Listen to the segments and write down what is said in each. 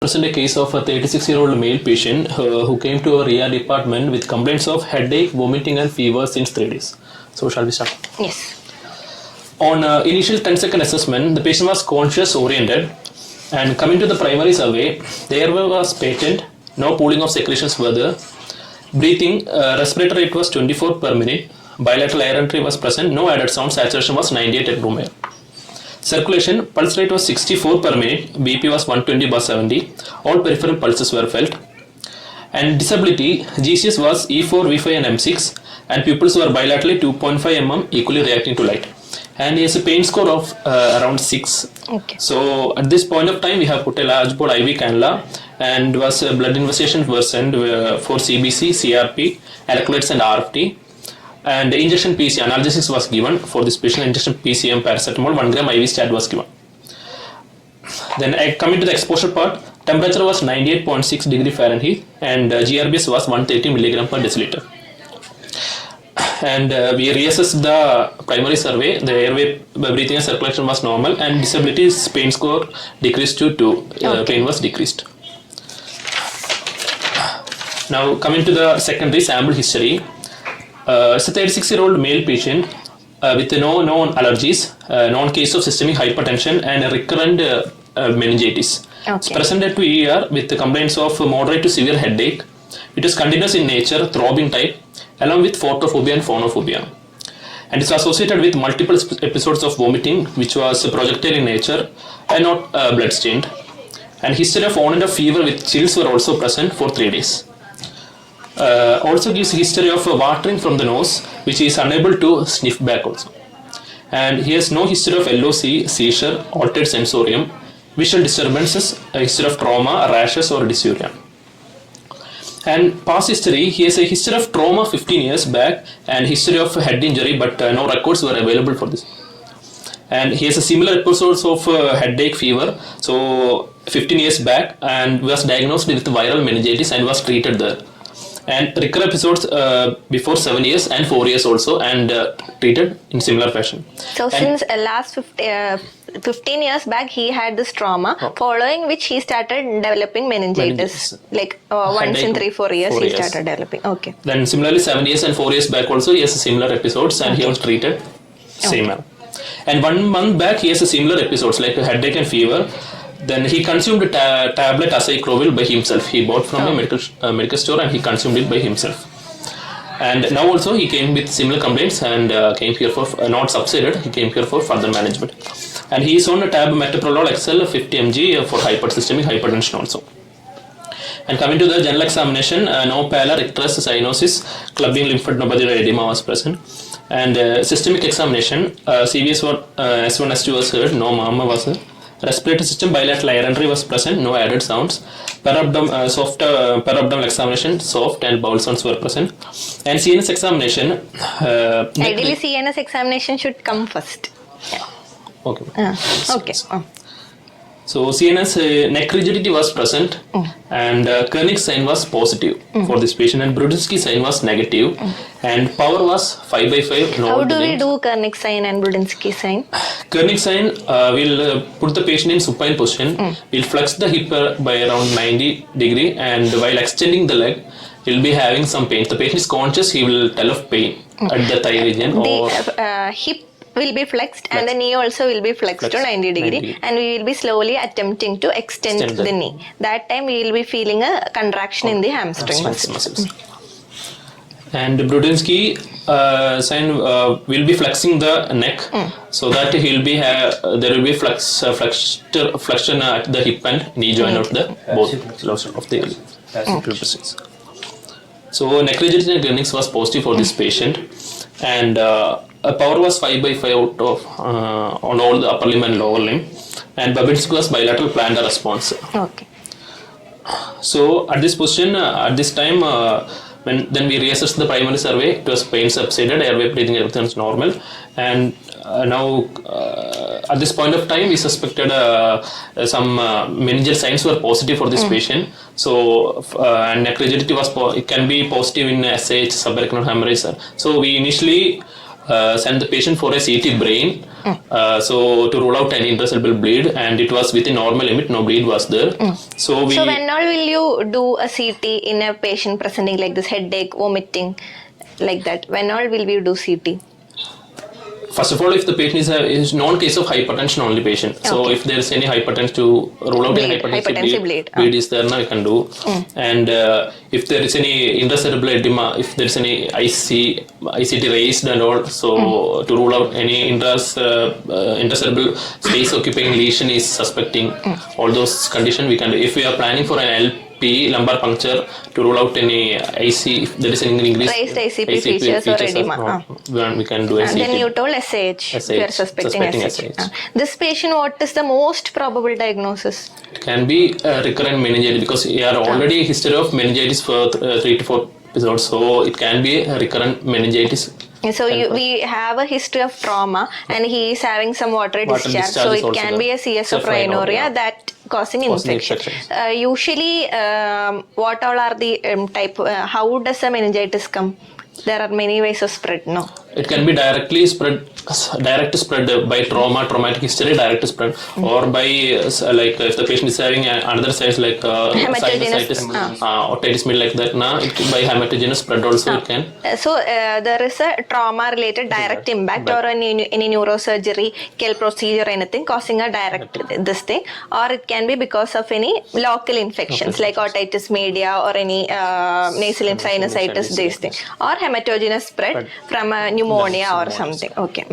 present a case of a 36-year-old male patient who came to our ER department with complaints of headache, vomiting and fever since 3 days. So shall we start? Yes. On initial 10-second assessment, the patient was conscious oriented, and coming to the primary survey, the airway was patent, no pooling of secretions were there. Breathing, respiratory rate was 24 per minute, bilateral air entry was present, no added sound, saturation was 98 at room air. Circulation, pulse rate was 64 per minute, BP was 120/70, all peripheral pulses were felt. And disability, GCS was E4, V5 and M6, and pupils were bilaterally 2.5 mm equally reacting to light. And he has a pain score of around 6. Okay. So at this point of time, we have put a large bore IV cannula, and blood investigations were sent for CBC, CRP, electrolytes and RFT. And injection PC analgesics was given for this patient. Injection PCM paracetamol 1 gram IV stat was given. Then coming to the exposure part, temperature was 98.6 degree Fahrenheit and GRBS was 130 milligram per deciliter. And we reassessed the primary survey. The airway, breathing and circulation was normal, and disability's pain score decreased to 2. Pain was decreased. Now coming to the secondary sample history. It's a 36-year-old male patient with no known allergies, known case of systemic hypertension and a recurrent meningitis. Okay. It's presented to ER with the complaints of moderate to severe headache. It is continuous in nature, throbbing type, along with photophobia and phonophobia. And it's associated with multiple episodes of vomiting, which was projectile in nature and not blood stained. And history of on and off fever with chills were also present for 3 days. Also gives history of watering from the nose, which is unable to sniff back also. And he has no history of LOC, seizure, altered sensorium, visual disturbances, a history of trauma, rashes or dysuria. And past history, he has a history of trauma 15 years back and history of head injury, but no records were available for this. And he has a similar episodes of headache, fever, so 15 years back, and was diagnosed with viral meningitis and was treated there. And recur episodes before 7 years and 4 years also, and treated in similar fashion. So and since last 15 years back, he had this trauma, following which he started developing meningitis. Like once in 3-4 years, he started developing. Okay. Then similarly 7 years and 4 years back also, he has a similar episodes, and he was treated same manner. And 1 month back, he has a similar episodes like headache and fever. Then he consumed a tablet acyclovir by himself. He bought from a medical store and he consumed it by himself. And now also he came with similar complaints and came here for not subsided. He came here for further management. And he is on a tab metoprolol XL 50 mg for systemic hypertension also. And coming to the general examination, no pallor, icterus, cyanosis, clubbing lymphadenopathy edema was present. And systemic examination, CVS S1 S2 was heard, no mama was heard. Respiratory system, bilateral air entry was present, no added sounds. Perabdominal examination, soft and bowel sounds were present. And CNS examination. Ideally, CNS examination should come first. Yeah. Okay. Okay. So CNS neck rigidity was present, and Koenig sign was positive for this patient, and Brudzinski sign was negative, and power was 5/5. How do we do Koenig sign and Brudzinski sign? Koenig sign will put the patient in supine position. We'll flex the hip by around 90 degree, and while extending the leg, he'll be having some pain. If the patient is conscious, he will tell of pain at the thigh region. The hip will be flexed and the knee also will be flexed to 90 degree, and we will be slowly attempting to extend the knee. That time we will be feeling a contraction in the hamstring muscles. And Brudzinski sign will be flexing the neck, so that he'll be there will be flexion at the hip and knee joint of the both of the So neck rigidity and Koenig's was positive for this patient, and power was 5/5 out of on all the upper limb and lower limb, and Babinski was bilateral plantar response. Okay. So at this position, at this time, then we reassessed the primary survey. It was pain subsided, airway, breathing, everything was normal, and now at this point of time, we suspected some meningeal signs were positive for this patient. So and neck rigidity was it can be positive in SH, subarachnoid hemorrhage. So we initially sent the patient for a CT brain, so to rule out any intracerebral bleed, and it was within normal limit, no bleed was there. So when all will you do a CT in a patient presenting like this, headache, vomiting, like that? When all will you do CT? First of all, if the patient is known case of hypertension only patient. So if there is any hypertension, to rule out any hypertensive bleed is there, now you can do. And if there is any intracerebral edema, if there is any ICT raised and all, so to rule out any intracerebral space occupying lesion is suspecting, all those conditions we can do. If we are planning for an LP, lumbar puncture, to rule out any IC, if there is any increased raised ICP features or edema. We can do and then you told SAH. We are suspecting SAH. This patient, what is the most probable diagnosis? It can be recurrent meningitis, because he are already history of meningitis for 3 to 4 episodes, so it can be a recurrent meningitis. So we have a history of trauma, and he is having some watery discharge, so it can be a CS of rhinorrhea that causing infection. Usually, what all are the type? How does a meningitis come? There are many ways of spread. No, it can be directly spread, direct spread by trauma, traumatic history, direct spread, or by like if the patient is having another size like sinusitis, otitis media like that. Now by hematogenous spread also it can. So there is a trauma related direct impact, or any neurosurgery, KEL procedure, anything causing a direct this thing, or it can be because of any local infections like otitis media or any nasal sinusitis, this thing, or hematogenous spread from a pneumonia or something. Okay.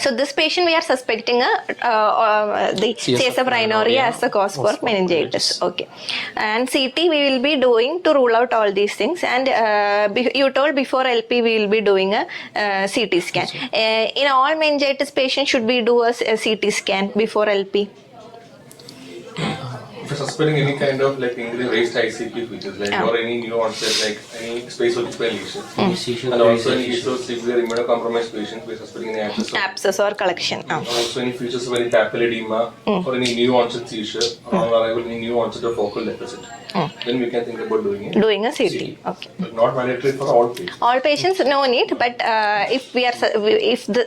So this patient we are suspecting the CS of rhinorrhea as the cause for meningitis. Okay. And CT we will be doing to rule out all these things. And you told before LP we will be doing a CT scan. In all meningitis patients, should we do a CT scan before LP? If you're suspecting any kind of like raised ICP features, like or any new onset, like any space occupied lesion, and also any case of severe immunocompromised patients, we're suspecting any abscess or collection. Also any features of any papilledema or any new onset seizure, or arrival any new onset of focal deficit. Then we can think about doing a CT. Okay. But not mandatory for all patients. All patients, no need. But if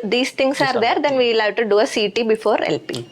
these things are there, then we will have to do a CT before LP.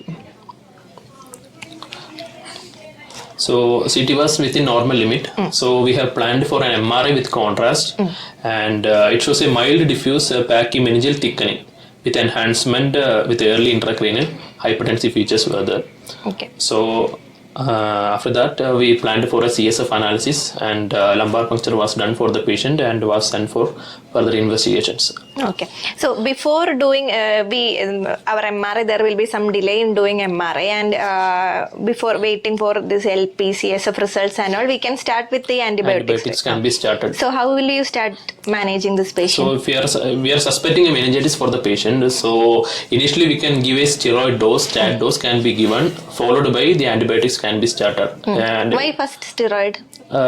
So CT was within normal limit. So we have planned for an MRI with contrast, and it shows a mild diffuse pachymeningeal thickening with enhancement with early intracranial hypertensive features were there. Okay. So after that we planned for a CSF analysis, and lumbar puncture was done for the patient and was sent for further investigations. Okay. So before doing our MRI, there will be some delay in doing MRI, and before waiting for this LP, CSF results and all, we can start with the antibiotics. Antibiotics can be started. So how will you start managing this patient? So if we are suspecting a meningitis for the patient, so initially we can give a steroid dose. That dose can be given, followed by the antibiotics can be started. And why first steroid?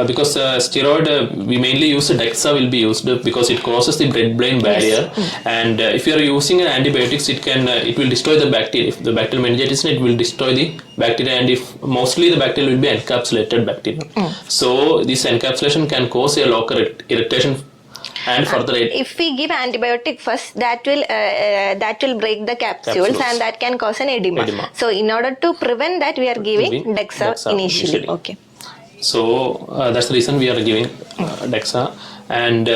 Because steroid we mainly use Dexa will be used because it crosses the blood-brain barrier, and if you are using antibiotics, it will destroy the bacteria. If the bacterial meningitis, it will destroy the bacteria, and if mostly the bacteria will be encapsulated bacteria. So this encapsulation can cause a local irritation. And further, if we give antibiotic first, that will break the capsules, and that can cause an edema. So in order to prevent that, we are giving Dexa initially. Okay. So that's the reason we are giving Dexa. And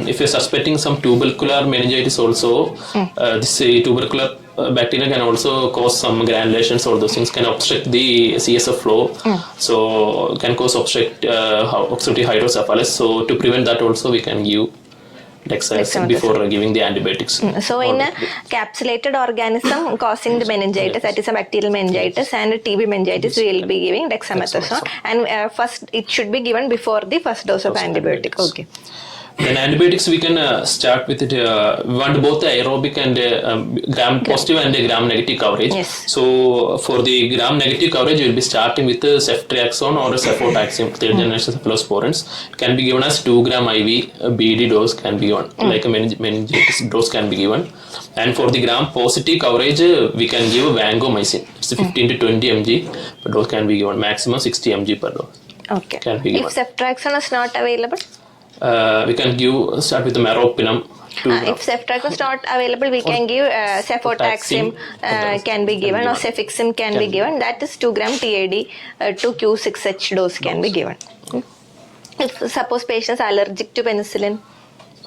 if you're suspecting some tubercular meningitis also, this tubercular bacteria can also cause some granulations, or those things can obstruct the CSF flow. So can cause obstructive hydrocephalus. So to prevent that also we can give Dexa before giving the antibiotics. So in a capsulated organism causing the meningitis, that is a bacterial meningitis and a TB meningitis, we will be giving dexamethasone, and first it should be given before the first dose of antibiotic. Okay. Then antibiotics we can start with it. We want both the aerobic and gram positive and gram negative coverage. Yes. So for the gram negative coverage, we will be starting with ceftriaxone or cefotaxime, third generation cephalosporins. It can be given as 2 gram IV BD dose can be given, like a meningitis dose can be given. And for the gram positive coverage, we can give vancomycin. It's 15 to 20 mg per dose can be given, maximum 60 mg per dose. Okay. If ceftriaxone is not available? We can start with the meropenem If ceftriaxone is not available, we can give cefotaxime can be given, or cefixime can be given. That is 2 gram TAD to Q6H dose can be given. If suppose patient is allergic to penicillin.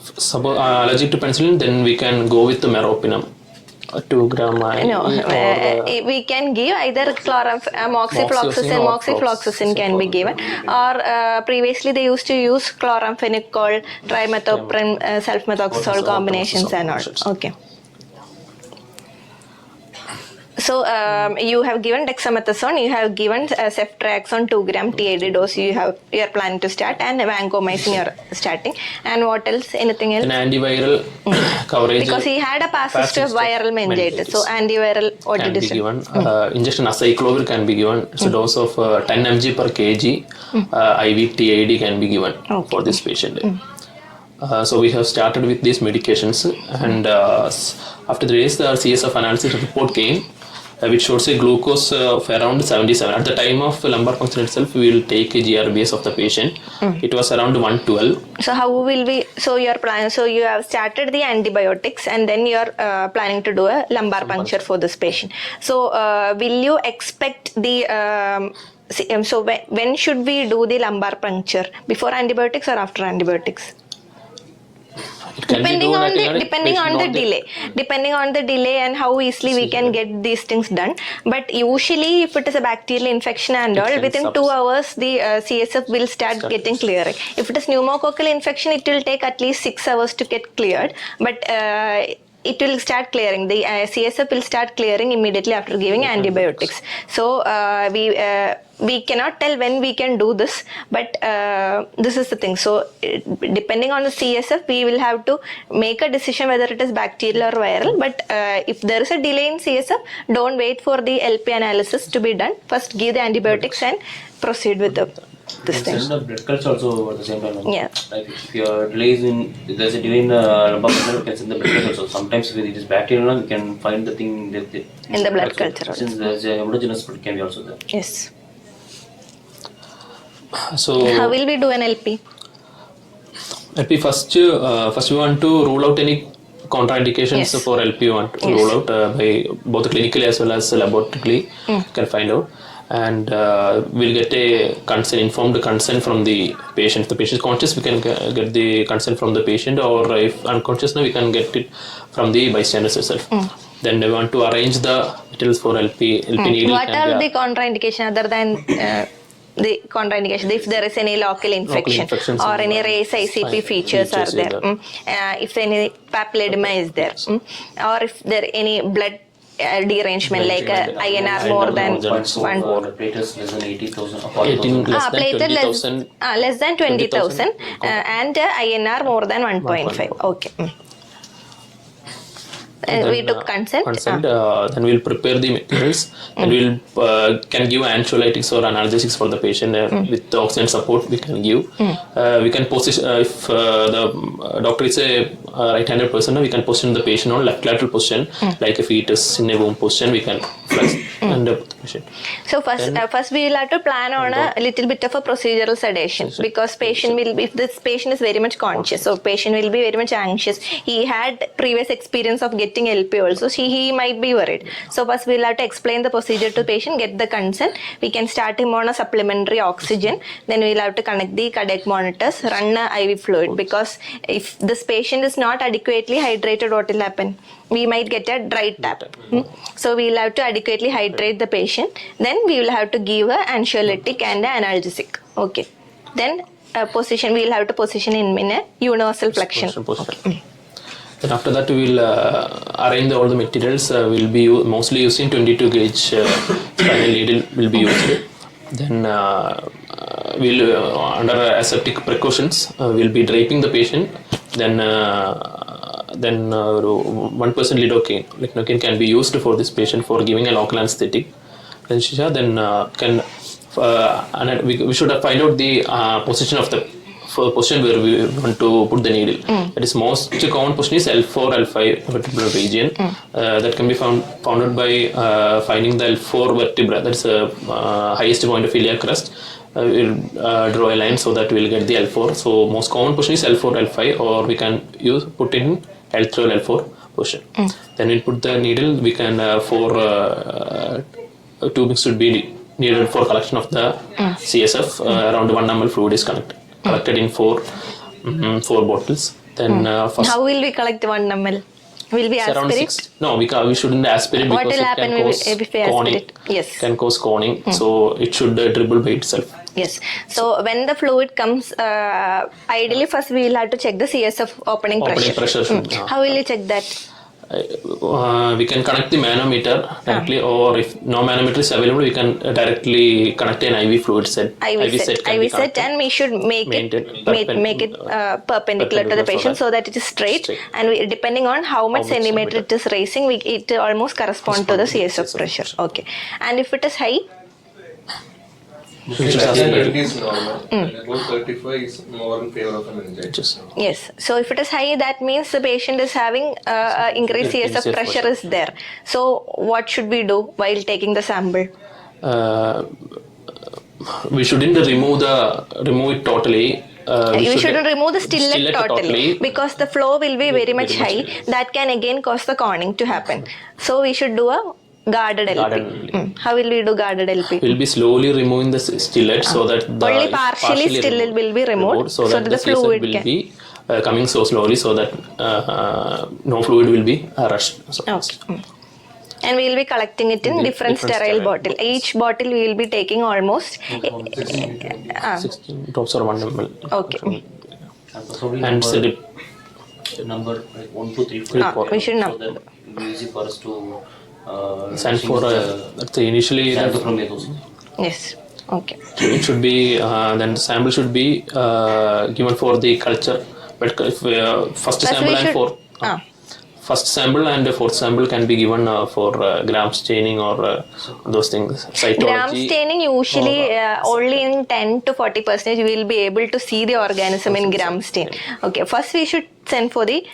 Suppose allergic to penicillin, then we can go with the meropenem. 2 gram We can give either moxifloxacin can be given, or previously they used to use chloramphenicol, trimethoprim, sulfamethoxazole combinations and all. Okay. So you have given dexamethasone, you have given ceftriaxone 2 gram TAD dose you are planning to start, and vancomycin you are starting. And what else? Anything else? An antiviral coverage. Because he had a past history of viral meningitis. So antiviral what can did be you say? given. Injection acyclovir can be given. It's a dose of 10 mg per kg. IV TAD can be given for this patient. So we have started with these medications, and after 3 days the CSF analysis report came, which shows a glucose of around 77. At the time of lumbar puncture itself, we will take a GRBS of the patient. It was around 112. So how will we? So you are planning. So you have started the antibiotics, and then you are planning to do a lumbar puncture for this patient. So will you expect the? So when should we do the lumbar puncture? Before antibiotics or after antibiotics? Depending on the delay and how easily we can get these things done. But usually if it is a bacterial infection and all, within 2 hours the CSF will start getting clearing. If it is pneumococcal infection, it will take at least 6 hours to get cleared, but it will start clearing. The CSF will start clearing immediately after giving antibiotics. So we cannot tell when we can do this, but this is the thing. So depending on the CSF, we will have to make a decision whether it is bacterial or viral. But if there is a delay in CSF, don't wait for the LP analysis to be done. First give the antibiotics and proceed with this thing. Send the blood culture also at the same time. Yeah. Like if your delay is in, there's a delay in lumbar puncture, we can send the blood culture also. Sometimes if it is bacterial, we can find the thing in the blood culture also. Since there's a heterogeneous blood can be also there. Yes. So how will we do an LP? LP first we want to rule out any contraindications for LP. We want to rule out by both clinically as well as laboratorically. Can find out, and we'll get a informed consent from the patient. If the patient is conscious, we can get the consent from the patient, or if unconscious, we can get it from the bystanders itself. Then we want to arrange the materials for LP needle. What are the contraindications other than the contraindication? If there is any local infection or any race ICP features are there, if any papilledema is there, or if there any blood derangement like INR more than 1. Platelets less than 80,000. Less than 20,000 and INR more than 1.5. Okay. We took consent. Then we'll prepare the materials, and we'll can give anxiolytics or analgesics for the patient with the oxygen support. We can give. We can position if the doctor is a right-handed person, we can position the patient on left lateral position, like a fetus in a womb position. We can flex and put the patient. So first we will have to plan on a little bit of a procedural sedation, because patient will be, if this patient is very much conscious, so patient will be very much anxious. He had previous experience of getting LP also, so he might be worried. So first we will have to explain the procedure to patient, get the consent. We can start him on a supplementary oxygen. Then we will have to connect the cardiac monitors, run a IV fluid, because if this patient is not adequately hydrated, what will happen? We might get a dry tap. So we will have to adequately hydrate the patient. Then we will have to give an anxiolytic and an analgesic. Okay. Then position, we will have to position him in a universal flexion. Then after that we will arrange all the materials. We'll be mostly using 22 gauge spinal needle will be used. Then we'll under aseptic precautions we'll be draping the patient. Then 1% lidocaine can be used for this patient for giving a local anesthetic. Then we should find out the position of the position where we want to put the needle. That is most common position is L4, L5 vertebral region. That can be founded by finding the L4 vertebra. That's the highest point of iliac crest. We'll draw a line so that we'll get the L4. So most common position is L4, L5, or we can put in L3 or L4 position. Then we put the needle. We can tubing should be needed for collection of the CSF. Around 1 ml fluid is collected in four bottles. Then first. How will we collect 1 ml? Will we Around aspirate? 6. No, we shouldn't aspirate What because will it happen can cause if we coning. aspirate? Yes. Can cause coning. So it should dribble by itself. Yes. So when the fluid comes, ideally first we will have to check the CSF opening pressure. Should, How will you check that? we can connect the manometer directly, or if no manometer is available, we can directly connect an IV fluid set. IV set, and we should make it perpendicular to the patient so that it is straight. And depending on how much centimeter it is raising, it almost corresponds to the CSF pressure. Okay. And if it is high, 20 is normal. About 35 is more in favor of a meningitis. yes. So if it is high, that means the patient is having increased CSF pressure is there. So what should we do while taking the sample? We shouldn't remove it totally. You shouldn't remove the stillet totally, because the flow will be very much high. That can again cause the coning to happen. So we should do a guarded LP. How will we do guarded LP? We'll be slowly removing the stillet so that the only partially stillet will be removed so that the fluid will be coming so slowly so that no fluid will be rushed. So okay. And we will be collecting it in different sterile bottle. Each bottle we will be taking almost 16 drops or 1 ml. Okay. And the number like 1, 2, 3, 4. We should know. So that it will be easy for us to send for let's say initially from those. Yes. Okay. it should be then the sample should be given for the culture, but if first sample and fourth sample can be given for gram staining or those things. Cytology. Gram staining usually only in 10 to 40% we will be able to see the organism in gram stain. Okay, first we should send for the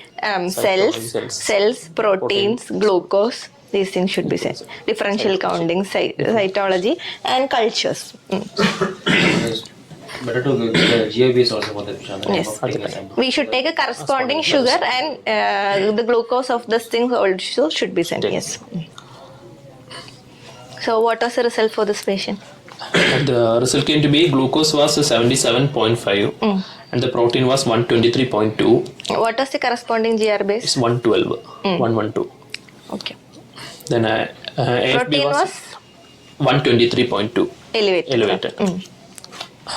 cells, proteins, glucose. These things should be sent. Differential counting, cytology, and cultures. Better to get the GIBs also for the Yes. We should take a corresponding sugar, and the glucose of this thing also should be sent. Yes. So what was the result for this patient? The result came to be glucose was 77.5 and the protein was 123.2. What was the corresponding GR base? It's 112. 112. Okay. Then Protein was 123.2. Elevated.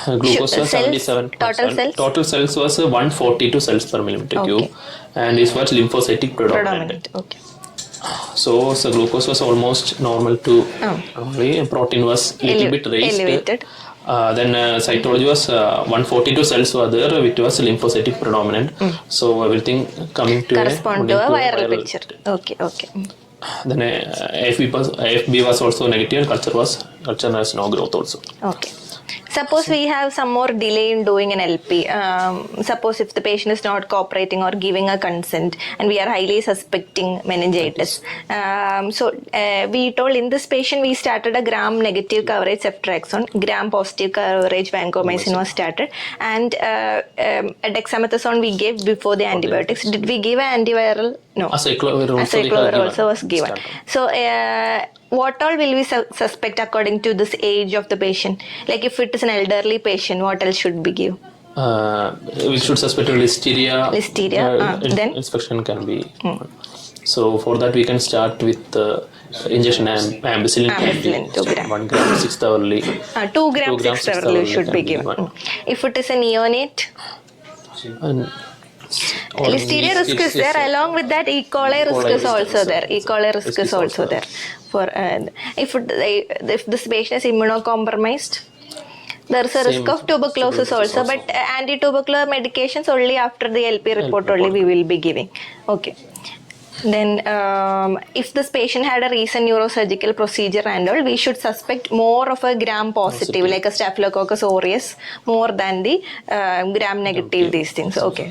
Glucose was 77. Total cells was 142 cells per millimeter cube, and this was lymphocytic predominant. Okay. So glucose was almost normal to only protein was little bit raised. Elevated. Then cytology was 142 cells were there, which was lymphocytic predominant. So everything coming to correspond to a viral picture. Okay. Then AFB was also negative. Culture has no growth also. Okay. Suppose we have some more delay in doing an LP. Suppose if the patient is not cooperating or giving a consent, and we are highly suspecting meningitis. We told in this patient we started a gram negative coverage ceftriaxone, gram positive coverage vancomycin was started, and dexamethasone we gave before the antibiotics. Did we give an antiviral? No. Acyclovir also was given. So what all will we suspect according to this age of the patient? Like if it is an elderly patient, what else should we give? We should suspect listeria. Then inspection can be. So for that we can start with injection ampicillin 2 grams. 1 gram 6th hourly. 2 grams 6th hourly should be given. If it is a neonate, listeria risk is there. Along with that, E. coli risk is also there. E. coli risk is also there. For if this patient is immunocompromised, there is a risk of tuberculosis also. But anti-tubercular medications only after the LP report only we will be giving. Okay. Then if this patient had a recent neurosurgical procedure and all, we should suspect more of a gram positive like a Staphylococcus aureus more than the gram negative these things. Okay.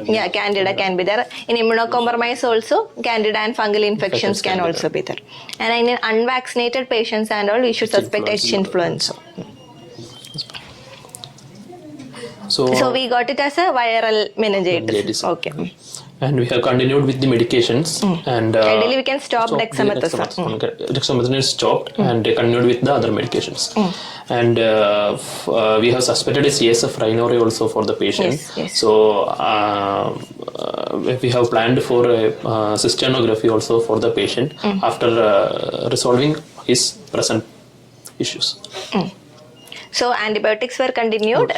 Yeah, Candida can be there. In immunocompromised also, Candida and fungal infections can also be there. And in unvaccinated patients and all, we should suspect H. influenza. So we got it as a viral meningitis. Okay. and we have continued with the medications. And Ideally, we can stop the dexamethasone. dexamethasone is stopped, and they continued with the other medications. And we have suspected a CSF rhinorrhea also for the patient. Yes. So we have planned for a cysternography also for the patient after resolving his present issues. So antibiotics were continued,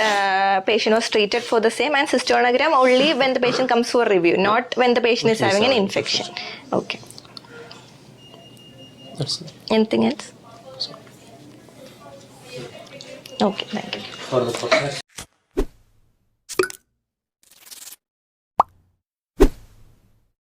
patient was treated for the same, and cystonogram only when the patient comes for review, not when the patient is having an infection. Okay. That's it. Anything else? Okay, thank you. For the process.